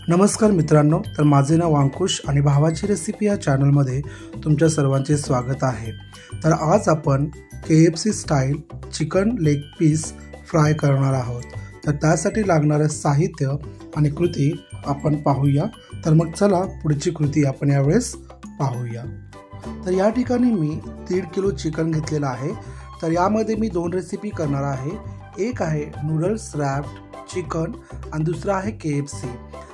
नमस्कार मित्रांनो, तर माझे नाव अंकुश आणि भावाची रेसिपी या चॅनलमध्ये तुमच्या सर्वांचे स्वागत आहे। तर आज आपण KFC style chicken leg piece fry करणार आहोत। तर त्यासाठी लागणारे साहित्य आणि कृती आपण पाहूया। तर मग चला पुढची कृती आपण यावेळेस पाहूया। तर या ठिकाणी मी 1.5 किलो चिकन घेतलेला आहे। तर यामध्ये मी 2 रेसिपी करणार आहे। एक आहे नूडल्स रॅप्ड चिकन आणि दुसरा आहे KFC।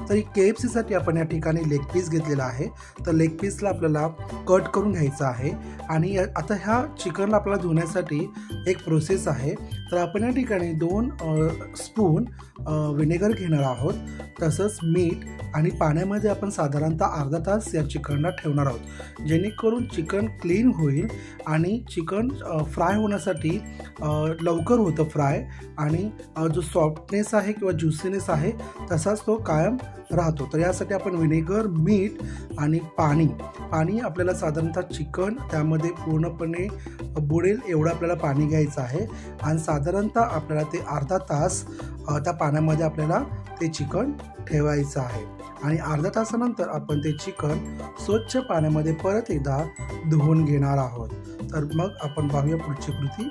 तर KFC साठी आपण या ठिकाणी लेग पीस घेतलेला आहे। तर लेग पीसला आपल्याला कट करून घ्यायचा आहे आणि आता ह्या चिकनला आपल्याला धुण्यासाठी एक प्रोसेस आहे। तर आपण या ठिकाणी 2 स्पून विनेगर घेणार आहोत, तसंच मीठ आणि पाण्यामध्ये आपण साधारणतः अर्धा तास या चिकनला ठेवणार आहोत, जेणेकरून चिकन क्लीन होईल आणि चिकन फ्राय होण्यासाठी लवकर होतं फ्राय आणि जो सॉफ्टनेस आहे किंवा ज्युसीनेस आहे तसाच तो कायम राहतो। तर यासाठी आपण विनेगर, मीठ आणि पाणी आपल्याला साधारणतः चिकन त्यामध्ये पूर्णपणे बुडेल एवढं आपल्याला पाणी घ्यायचं आहे आणि साधारणतः आपल्याला ते अर्धा तास त्या पाण्यामध्ये आपल्याला ते चिकन ठेवायचं आहे आणि अर्धा तासानंतर आपण ते चिकन स्वच्छ पाण्यामध्ये परत एकदा धुवून घेणार आहोत। तर मग आपण पाहूया पुढची कृती।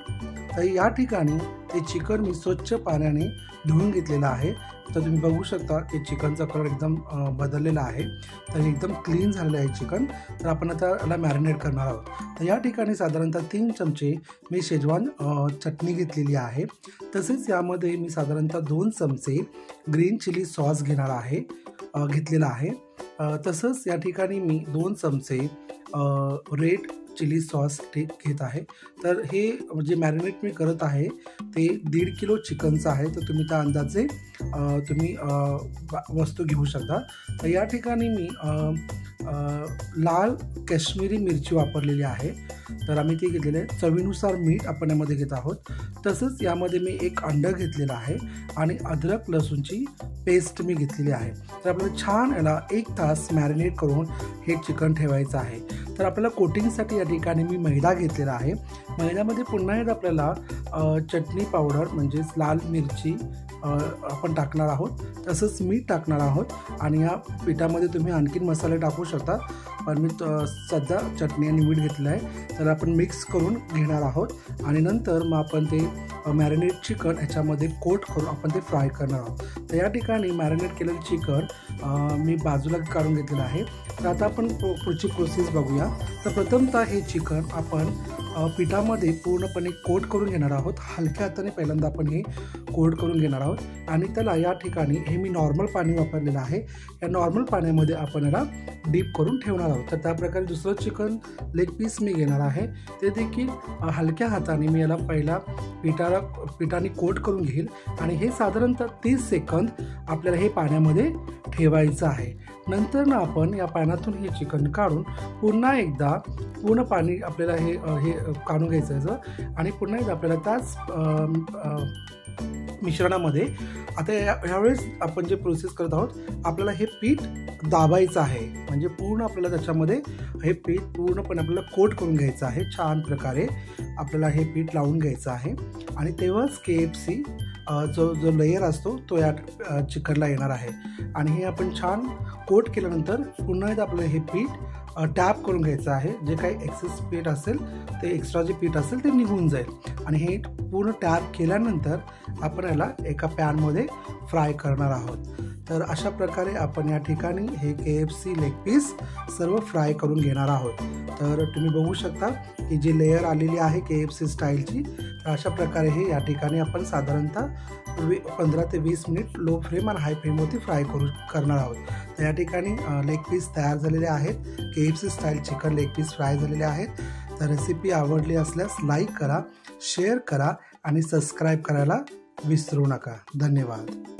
तर या ठिकाणी ते चिकन मी स्वच्छ पाण्याने धुवून घेतलेलं आहे। तर तुम्ही बघू शकता की चिकनचा कलर एकदम बदललेला आहे। तर एकदम क्लीन झालेलं आहे चिकन। तर आपण आता याला मॅरिनेट करणार आहोत। तर या ठिकाणी साधारणतः 3 चमचे मी शेजवान चटणी घेतलेली आहे। तसेच यामध्ये मी साधारणतः 2 चमचे ग्रीन चिली सॉस घेतलेला आहे। तसंच या ठिकाणी मी 2 चमचे रेड चिली सॉस घेत आहे। तर हे जे मॅरिनेट मी करत आहे ते 1.5 किलो चिकनचं आहे। तर तुम्ही त्या अंदाजे तुम्ही वस्तू घेऊ शकता। तर या ठिकाणी मी लाल काश्मीरी मिरची वापरलेली आहे। तर आम्ही ती घेतलेली आहे। चवीनुसार मीठ आपण यामध्ये घेत आहोत। तसंच यामध्ये मी 1 अंडं घेतलेलं आहे आणि अद्रक लसूणची पेस्ट मी घेतलेली आहे। तर आपल्याला छान याला 1 तास मॅरिनेट करून हे चिकन ठेवायचं आहे। तर आपल्याला कोटिंगसाठी या ठिकाणी मी मैदा घेतलेला आहे। मैद्यामध्ये पुन्हा एकदा आपल्याला चटणी पावडर म्हणजेच लाल मिरची आपण टाकणार आहोत, तसंच मीठ टाकणार आहोत आणि या पिठामध्ये तुम्ही आणखीन मसाले टाकू शकता, पण मी सध्या चटणी आणि मीठ घेतलं आहे। तर आपण मिक्स करून घेणार आहोत आणि नंतर मग आपण ते मॅरिनेट चिकन ह्याच्यामध्ये कोट करून आपण ते फ्राय करणार आहोत। तर या ठिकाणी मॅरिनेट केलेलं चिकन मी बाजूला काढून घेतलेलं आहे। तर आता आपण पुढची प्रोसेस बघूया। तर प्रथमतः हे चिकन आपण पिठामध्ये पूर्णपणे कोट करून घेणार आहोत। हलक्या हाताने पहिल्यांदा आपण हे कोट करून घेणार आहोत आणि त्याला या ठिकाणी हे मी नॉर्मल पाणी वापरलेलं आहे। या नॉर्मल पाण्यामध्ये आपण याला डीप करून ठेवणार आहोत। तर त्याप्रकारे दुसरं चिकन लेग पीस मी घेणार आहे, ते देखील हलक्या हाताने मी याला पहिला पिठाने कोट करून घेईल आणि हे साधारणतः 30 सेकंद आपल्याला हे पाण्यामध्ये ठेवायचं आहे। नंतर ना आपण या पाण्यातून हे चिकन काढून पुन्हा एकदा पूर्ण पाणी आपल्याला हे काढून घ्यायचं आहे आणि पुन्हा एकदा आपल्याला त्याच मिश्रणामध्ये आता यावेळेस आपण जे प्रोसेस करत आहोत, आपल्याला हे पीठ दाबायचं आहे, म्हणजे पूर्ण आपल्याला त्याच्यामध्ये हे पीठ पूर्णपणे आपल्याला कोट करून घ्यायचं आहे। छान प्रकारे आपल्याला हे पीठ लावून घ्यायचं आहे आणि तेव्हाच KFC जो लेयर असतो तो या चिकनला येणार आहे आणि हे आपण छान कोट केल्यानंतर पुन्हा एकदा आपल्याला हे पीठ टॅप करून घ्यायचं आहे। जे काही एक्सेस पीठ असेल ते एक्स्ट्रा जे पीठ असेल ते निघून जाईल आणि हे पूर्ण टॅप केल्यानंतर आपण याला एका पॅनमध्ये फ्राय करणार आहोत। तर अशा प्रकारे आपण या ठिकाणी हे KFC लेग पीस सर्व फ्राय करून घेणार आहोत। तर तुम्ही बघू शकता की जी लेयर आलेली आहे KFC स्टाईलची, तर अशा प्रकारे हे या ठिकाणी आपण साधारणतः 15 ते 20 मिनिट लो फ्लेम आणि हाय फ्लेमवरती फ्राय करणार आहोत। तर या ठिकाणी लेग पीस तयार झालेले आहेत। KFC style chicken leg piece fry झालेले आहेत। तर रेसिपी आवडली असल्यास लाईक करा, शेअर करा आणि सबस्क्राईब करायला विसरू नका। धन्यवाद।